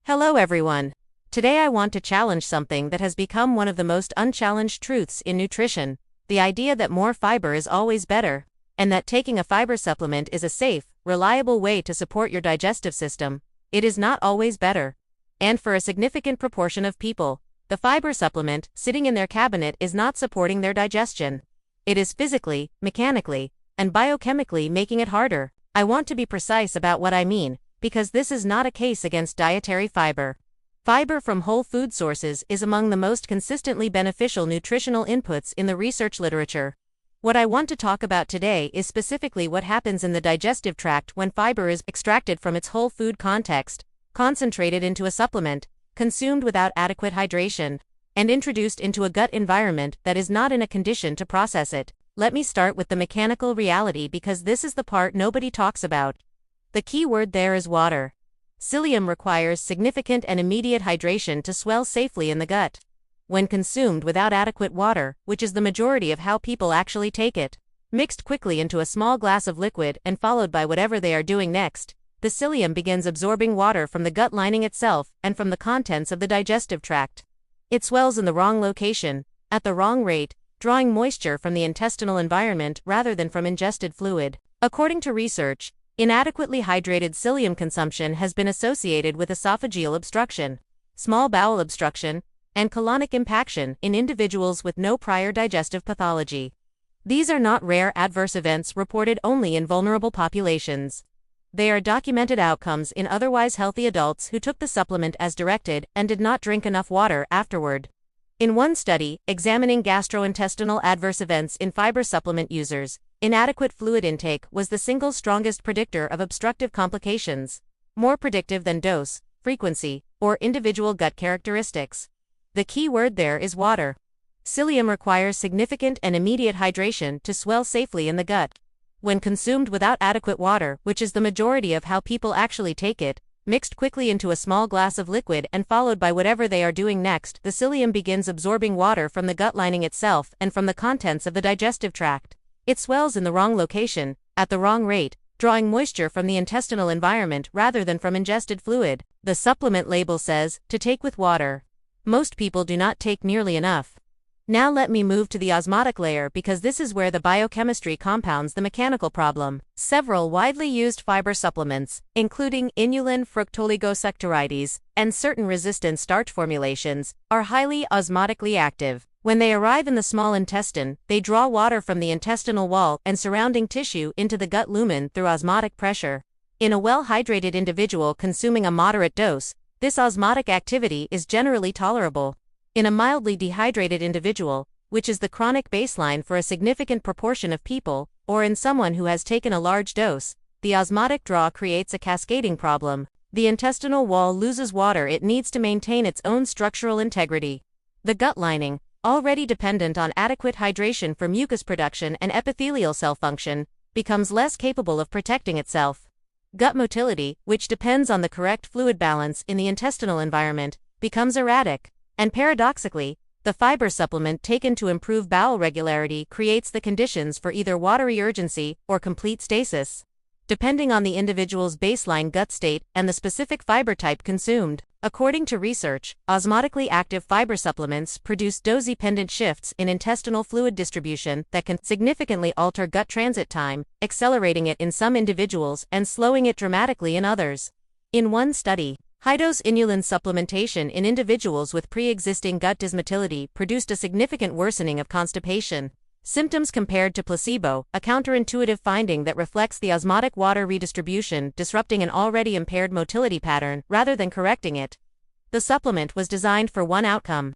Hello everyone. Today I want to challenge something that has become one of the most unchallenged truths in nutrition, the idea that more fiber is always better, and that taking a fiber supplement is a safe, reliable way to support your digestive system. It is not always better. And for a significant proportion of people, the fiber supplement sitting in their cabinet is not supporting their digestion. It is physically, mechanically, and biochemically making it harder. I want to be precise about what I mean, because this is not a case against dietary fiber. Fiber from whole food sources is among the most consistently beneficial nutritional inputs in the research literature. What I want to talk about today is specifically what happens in the digestive tract when fiber is extracted from its whole food context, concentrated into a supplement, consumed without adequate hydration, and introduced into a gut environment that is not in a condition to process it. Let me start with the mechanical reality because this is the part nobody talks about. The key word there is water. Psyllium requires significant and immediate hydration to swell safely in the gut. When consumed without adequate water, which is the majority of how people actually take it, mixed quickly into a small glass of liquid and followed by whatever they are doing next, the psyllium begins absorbing water from the gut lining itself and from the contents of the digestive tract. It swells in the wrong location, at the wrong rate, drawing moisture from the intestinal environment rather than from ingested fluid. According to research, inadequately hydrated psyllium consumption has been associated with esophageal obstruction, small bowel obstruction, and colonic impaction in individuals with no prior digestive pathology. These are not rare adverse events reported only in vulnerable populations. They are documented outcomes in otherwise healthy adults who took the supplement as directed and did not drink enough water afterward. In one study, examining gastrointestinal adverse events in fiber supplement users, inadequate fluid intake was the single strongest predictor of obstructive complications, more predictive than dose, frequency, or individual gut characteristics. The key word there is water. Psyllium requires significant and immediate hydration to swell safely in the gut. When consumed without adequate water, which is the majority of how people actually take it, mixed quickly into a small glass of liquid and followed by whatever they are doing next, the psyllium begins absorbing water from the gut lining itself and from the contents of the digestive tract. It swells in the wrong location, at the wrong rate, drawing moisture from the intestinal environment rather than from ingested fluid. The supplement label says, to take with water. Most people do not take nearly enough. Now let me move to the osmotic layer because this is where the biochemistry compounds the mechanical problem. Several widely used fiber supplements, including inulin fructooligosaccharides and certain resistant starch formulations, are highly osmotically active. When they arrive in the small intestine, they draw water from the intestinal wall and surrounding tissue into the gut lumen through osmotic pressure. In a well-hydrated individual consuming a moderate dose, this osmotic activity is generally tolerable. In a mildly dehydrated individual, which is the chronic baseline for a significant proportion of people, or in someone who has taken a large dose, the osmotic draw creates a cascading problem. The intestinal wall loses water it needs to maintain its own structural integrity. The gut lining, already dependent on adequate hydration for mucus production and epithelial cell function, becomes less capable of protecting itself. Gut motility, which depends on the correct fluid balance in the intestinal environment, becomes erratic. And paradoxically, the fiber supplement taken to improve bowel regularity creates the conditions for either watery urgency or complete stasis, depending on the individual's baseline gut state and the specific fiber type consumed. According to research, osmotically active fiber supplements produce dose-dependent shifts in intestinal fluid distribution that can significantly alter gut transit time, accelerating it in some individuals and slowing it dramatically in others. In one study, high-dose inulin supplementation in individuals with pre-existing gut dysmotility produced a significant worsening of constipation symptoms compared to placebo, a counterintuitive finding that reflects the osmotic water redistribution disrupting an already impaired motility pattern rather than correcting it. The supplement was designed for one outcome.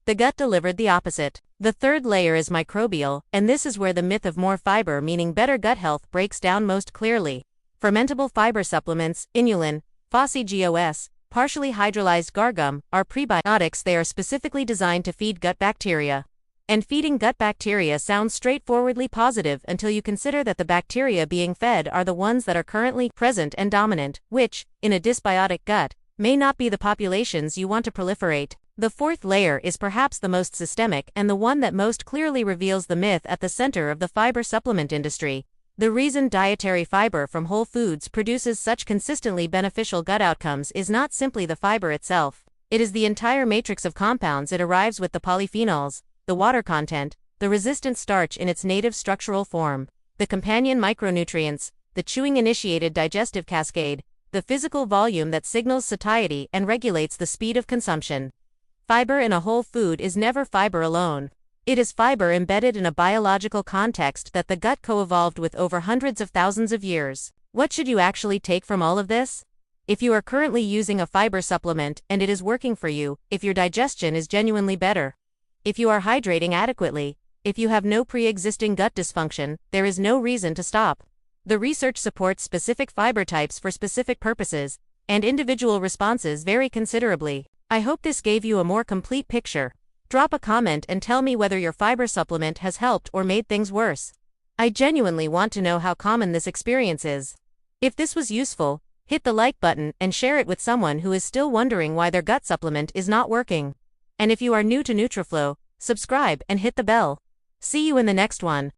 The gut delivered the opposite. The third layer is microbial, and this is where the myth of more fiber meaning better gut health breaks down most clearly. Fermentable fiber supplements, inulin, FOSSI-GOS, partially hydrolyzed gargum, are prebiotics. They are specifically designed to feed gut bacteria. And feeding gut bacteria sounds straightforwardly positive until you consider that the bacteria being fed are the ones that are currently present and dominant, which, in a dysbiotic gut, may not be the populations you want to proliferate. The fourth layer is perhaps the most systemic and the one that most clearly reveals the myth at the center of the fiber supplement industry. The reason dietary fiber from whole foods produces such consistently beneficial gut outcomes is not simply the fiber itself. It is the entire matrix of compounds it arrives with: the polyphenols, the water content, the resistant starch in its native structural form, the companion micronutrients, the chewing-initiated digestive cascade, the physical volume that signals satiety and regulates the speed of consumption. Fiber in a whole food is never fiber alone. It is fiber embedded in a biological context that the gut co-evolved with over hundreds of thousands of years. What should you actually take from all of this? If you are currently using a fiber supplement and it is working for you, if your digestion is genuinely better, if you are hydrating adequately, if you have no pre-existing gut dysfunction, there is no reason to stop. The research supports specific fiber types for specific purposes, and individual responses vary considerably. I hope this gave you a more complete picture. Drop a comment and tell me whether your fiber supplement has helped or made things worse. I genuinely want to know how common this experience is. If this was useful, hit the like button and share it with someone who is still wondering why their gut supplement is not working. And if you are new to Nutriflow, subscribe and hit the bell. See you in the next one.